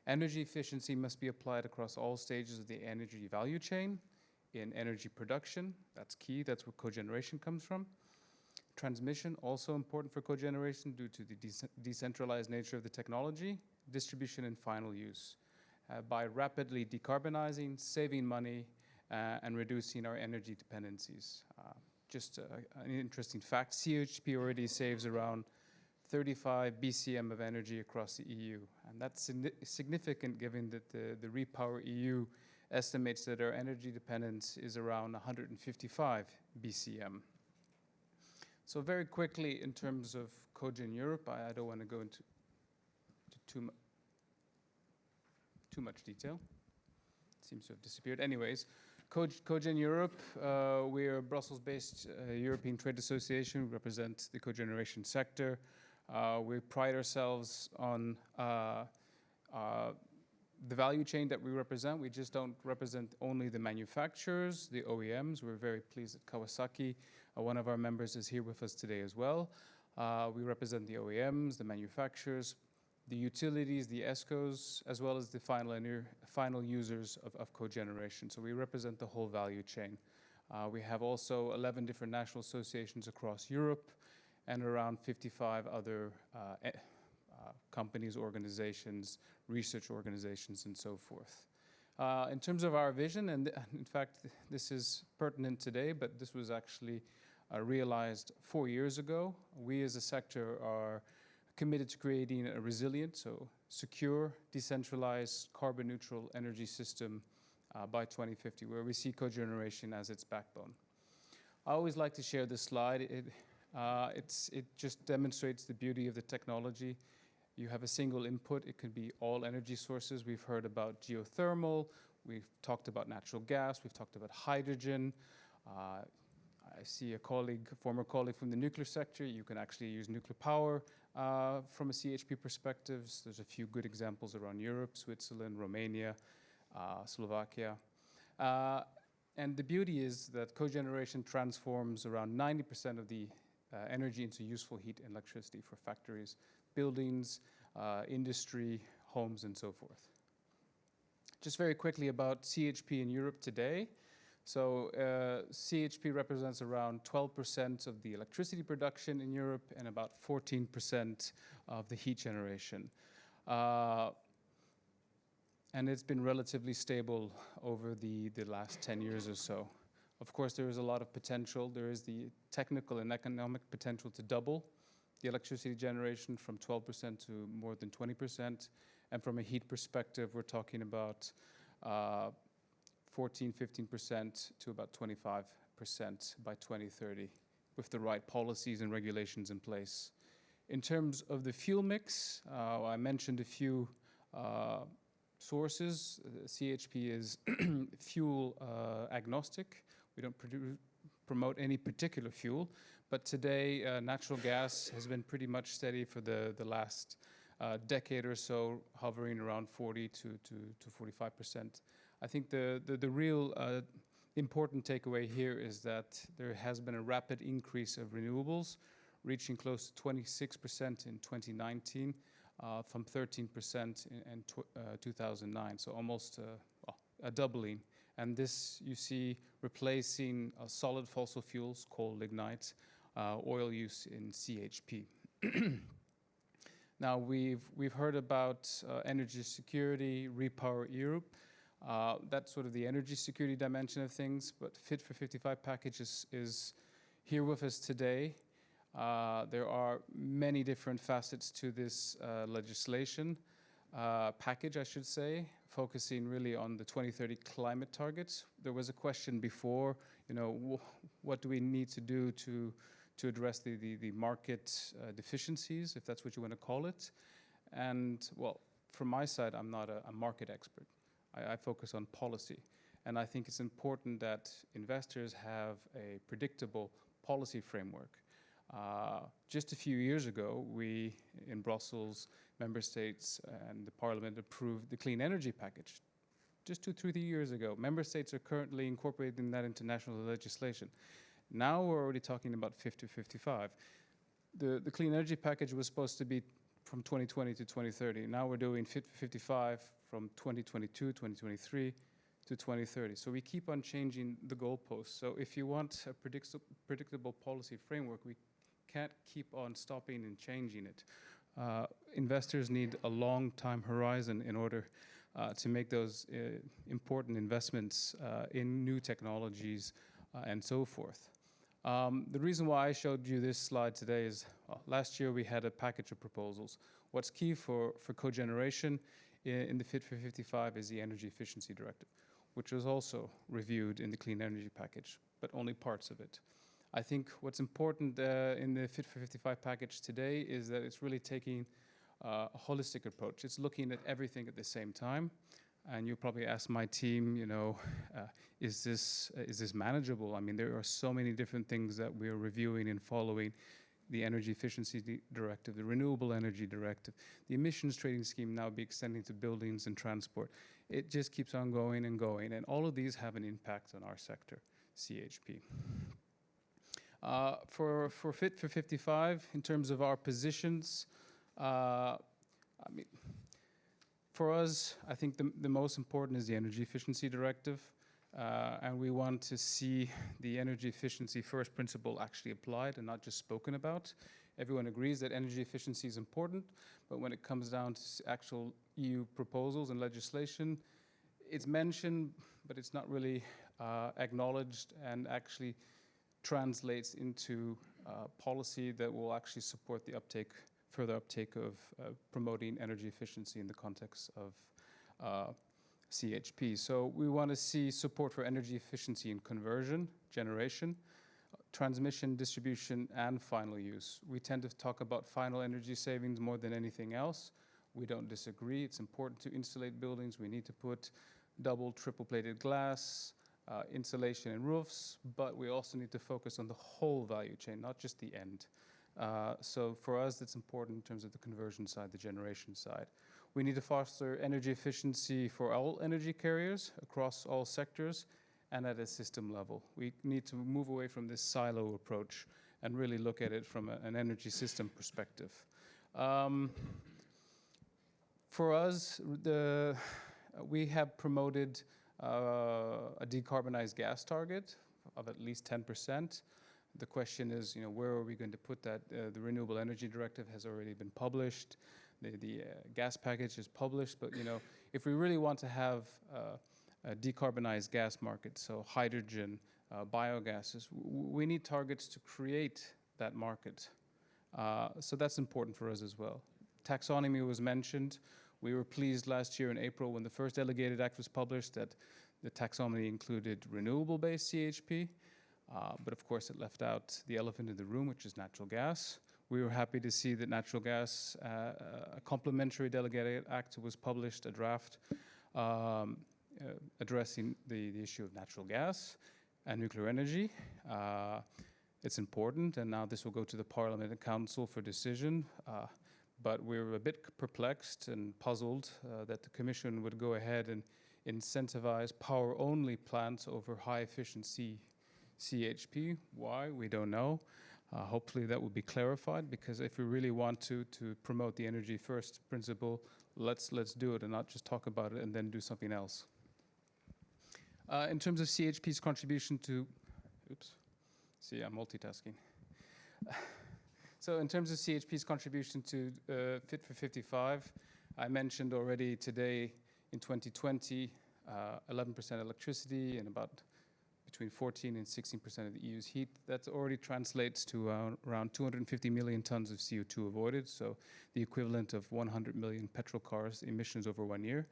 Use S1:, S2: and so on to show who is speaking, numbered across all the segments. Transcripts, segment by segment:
S1: Energy efficiency must be applied across all stages of the energy value chain. In energy production, that's key, that's where cogeneration comes from. Transmission, also important for cogeneration due to the decentralized nature of the technology. Distribution and final use. By rapidly decarbonizing, saving money, and reducing our energy dependencies. Just an interesting fact, CHP already saves around 35 BCM of energy across the EU. And that's significant given that the Repower EU estimates that our energy dependence is around 155 BCM. So very quickly, in terms of COGEN Europe, I don't want to go into too much detail. It seems to have disappeared. Anyways, COGEN Europe, we're a Brussels-based European trade association. We represent the cogeneration sector. We pride ourselves on the value chain that we represent. We just don't represent only the manufacturers, the OEMs. We're very pleased that Kawasaki, one of our members, is here with us today as well. We represent the OEMs, the manufacturers, the utilities, the ESCOs, as well as the final users of cogeneration. So we represent the whole value chain. We have also 11 different national associations across Europe and around 55 other companies, organizations, research organizations, and so forth. In terms of our vision, and in fact, this is pertinent today, but this was actually realized 4 years ago. We as a sector are committed to creating a resilient, so secure, decentralized, carbon-neutral energy system by 2050, where we see cogeneration as its backbone. I always like to share this slide. It just demonstrates the beauty of the technology. You have a single input. It could be all energy sources. We've heard about geothermal. We've talked about natural gas. We've talked about hydrogen. I see a former colleague from the nuclear sector. You can actually use nuclear power from a CHP perspective. There's a few good examples around Europe, Switzerland, Romania, Slovakia. And the beauty is that cogeneration transforms around 90% of the energy into useful heat and electricity for factories, buildings, industry, homes, and so forth. Just very quickly about CHP in Europe today. So CHP represents around 12% of the electricity production in Europe and about 14% of the heat generation. And it's been relatively stable over the last 10 years or so. Of course, there is a lot of potential. There is the technical and economic potential to double the electricity generation from 12% to more than 20%. And from a heat perspective, we're talking about 14–15% to about 25% by 2030 with the right policies and regulations in place. In terms of the fuel mix, I mentioned a few sources. CHP is fuel agnostic. We don't promote any particular fuel, but today natural gas has been pretty much steady for the last decade or so, hovering around 40 to 45%. I think the real important takeaway here is that there has been a rapid increase of renewables, reaching close to 26% in 2019, from 13% in 2009, so almost a doubling. And this you see replacing solid fossil fuels, coal, lignite, oil use in CHP. Now we've heard about energy security, Repower Europe. That's sort of the energy security dimension of things, but Fit for 55 package is here with us today. There are many different facets to this legislation package, I should say, focusing really on the 2030 climate targets. There was a question before, what do we need to do to address the market deficiencies, if that's what you want to call it. And well, from my side, I'm not a market expert. I focus on policy. And I think it's important that investors have a predictable policy framework. Just a few years ago, we in Brussels, member states and the parliament approved the clean energy package. Just 2–3 years ago, member states are currently incorporating that into national legislation. Now we're already talking about Fit for 55. The clean energy package was supposed to be from 2020 to 2030. Now we're doing Fit for 55 from 2022, 2023 to 2030. So we keep on changing the goalposts. So if you want a predictable policy framework, we can't keep on stopping and changing it. Investors need a long time horizon in order to make those important investments in new technologies and so forth. The reason why I showed you this slide today is last year we had a package of proposals. What's key for cogeneration in the Fit for 55 is the Energy Efficiency Directive, which was also reviewed in the Clean Energy Package, but only parts of it. I think what's important in the Fit for 55 package today is that it's really taking a holistic approach. It's looking at everything at the same time. And you probably ask my team, you know, is this manageable? I mean, there are so many different things that we are reviewing and following. The Energy Efficiency Directive, the Renewable Energy Directive, the emissions trading scheme now be extending to buildings and transport. It just keeps on going and going, and all of these have an impact on our sector, CHP. For Fit for 55, in terms of our positions, I mean, for us, I think the most important is the Energy Efficiency Directive, and we want to see the energy efficiency first principle actually applied and not just spoken about. Everyone agrees that energy efficiency is important, but when it comes down to actual EU proposals and legislation, it's mentioned, but it's not really acknowledged and actually translates into policy that will actually support the further uptake of promoting energy efficiency in the context of CHP. So we want to see support for energy efficiency in conversion, generation, transmission, distribution, and final use. We tend to talk about final energy savings more than anything else. We don't disagree. It's important to insulate buildings. We need to put double, triple-plated glass, insulation in roofs, but we also need to focus on the whole value chain, not just the end. So for us, it's important in terms of the conversion side, the generation side. We need to foster energy efficiency for all energy carriers across all sectors and at a system level. We need to move away from this silo approach and really look at it from an energy system perspective. For us, we have promoted a decarbonized gas target of at least 10%. The question is, you know, where are we going to put that? The Renewable Energy Directive has already been published. The gas package is published, but you know, if we really want to have a decarbonized gas market, so hydrogen, biogases, we need targets to create that market. So that's important for us as well. Taxonomy was mentioned. We were pleased last year in April when the first delegated act was published that the taxonomy included renewable-based CHP, but of course it left out the elephant in the room, which is natural gas. We were happy to see that natural gas, a complementary delegated act was published, a draft addressing the issue of natural gas and nuclear energy. It's important, and now this will go to the Parliament and Council for decision. But we're a bit perplexed and puzzled that the Commission would go ahead and incentivize power-only plants over high-efficiency CHP. Why? We don't know. Hopefully that will be clarified, because if we really want to promote the energy first principle, let's do it and not just talk about it and then do something else. In terms of CHP's contribution to, I'm multitasking. So in terms of CHP's contribution to Fit for 55, I mentioned already today in 2020, 11% electricity and about between 14 and 16% of the EU's heat. That already translates to around 250 million tons of CO2 avoided, so the equivalent of 100 million petrol cars emissions over 1 year,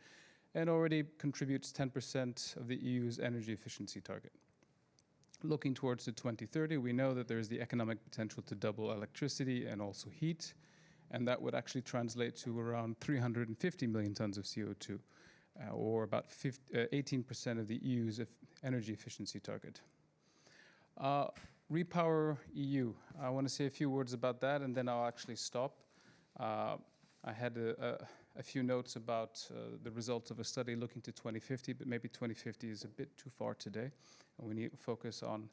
S1: and already contributes 10% of the EU's energy efficiency target. Looking towards to 2030, we know that there is the economic potential to double electricity and also heat, and that would actually translate to around 350 million tons of CO2, or about 18% of the EU's energy efficiency target. Repower EU, I want to say a few words about that, and then I'll actually stop. I had a few notes about the results of a study looking to 2050, but maybe 2050 is a bit too far today, and we need to focus on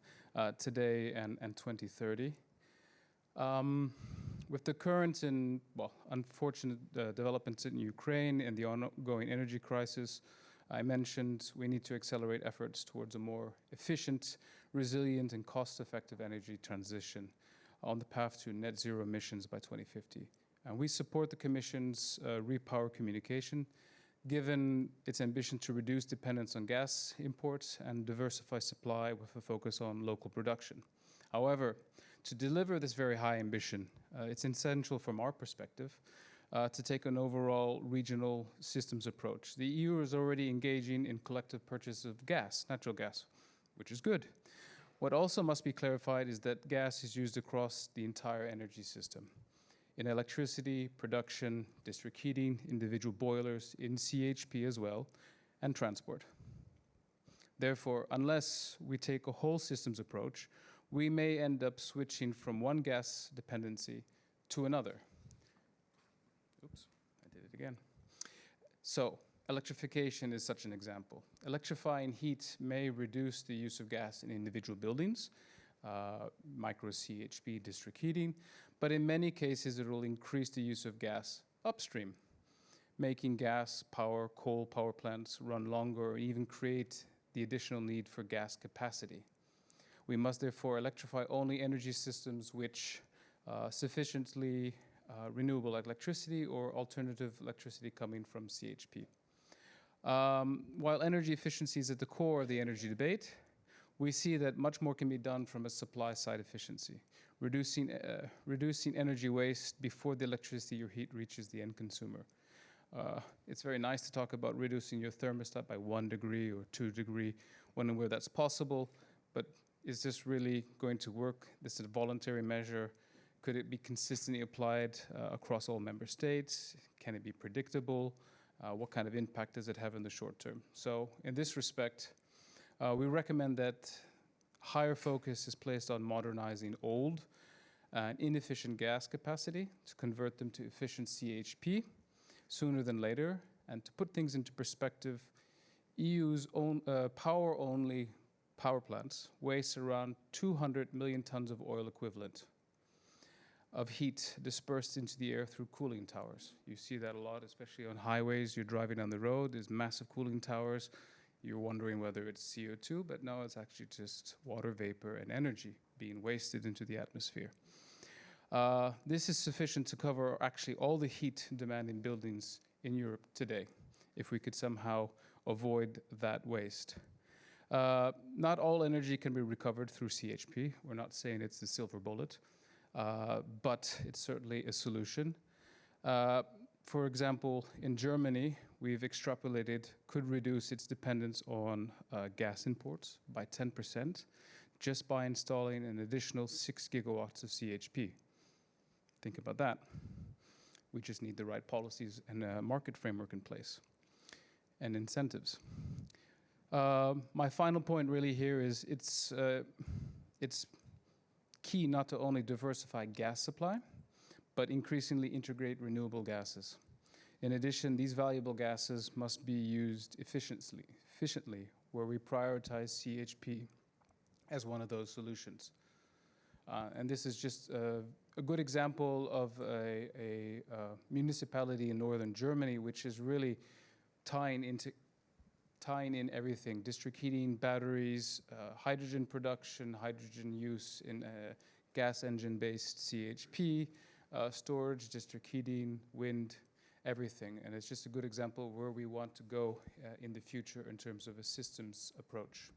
S1: today and 2030. With the current and, well, unfortunate developments in Ukraine and the ongoing energy crisis I mentioned, we need to accelerate efforts towards a more efficient, resilient, and cost-effective energy transition on the path to net zero emissions by 2050. And we support the Commission's Repower communication, given its ambition to reduce dependence on gas imports and diversify supply with a focus on local production. However, to deliver this very high ambition, it's essential from our perspective to take an overall regional systems approach. The EU is already engaging in collective purchase of gas, natural gas, which is good. What also must be clarified is that gas is used across the entire energy system, in electricity, production, district heating, individual boilers, in CHP as well, and transport. Therefore, unless we take a whole systems approach, we may end up switching from one gas dependency to another. Oops, I did it again. So, electrification is such an example. Electrifying heat may reduce the use of gas in individual buildings, micro CHP district heating, but in many cases it will increase the use of gas upstream, making gas power, coal power plants run longer, or even create the additional need for gas capacity. We must therefore electrify only energy systems which sufficiently renewable electricity or alternative electricity coming from CHP. While energy efficiency is at the core of the energy debate, we see that much more can be done from a supply side efficiency, reducing energy waste before the electricity or heat reaches the end consumer. It's very nice to talk about reducing your thermostat by 1 degree or 2 degree when and where that's possible, but is this really going to work? This is a voluntary measure. Could it be consistently applied across all member states? Can it be predictable? What kind of impact does it have in the short term? So in this respect, we recommend that higher focus is placed on modernizing old and inefficient gas capacity to convert them to efficient CHP sooner than later. And to put things into perspective, EU's own power-only power plants waste around 200 million tons of oil equivalent of heat dispersed into the air through cooling towers. You see that a lot, especially on highways. You're driving down the road, there's massive cooling towers. You're wondering whether it's CO2, but no, it's actually just water vapor and energy being wasted into the atmosphere. This is sufficient to cover actually all the heat demand in buildings in Europe today, if we could somehow avoid that waste. Not all energy can be recovered through CHP. We're not saying it's the silver bullet, but it's certainly a solution. For example, in Germany, we've extrapolated could reduce its dependence on gas imports by 10% just by installing an additional 6 gigawatts of CHP. Think about that. We just need the right policies and a market framework in place and incentives. My final point really here is it's key not to only diversify gas supply, but increasingly integrate renewable gases. In addition, these valuable gases must be used efficiently, where we prioritize CHP as one of those solutions. And this is just a good example of a municipality in northern Germany, which is really tying in everything: district heating, batteries, hydrogen production, hydrogen use in gas engine-based CHP, storage, district heating, wind, everything. And it's just a good example where we want to go in the future in terms of a systems approach.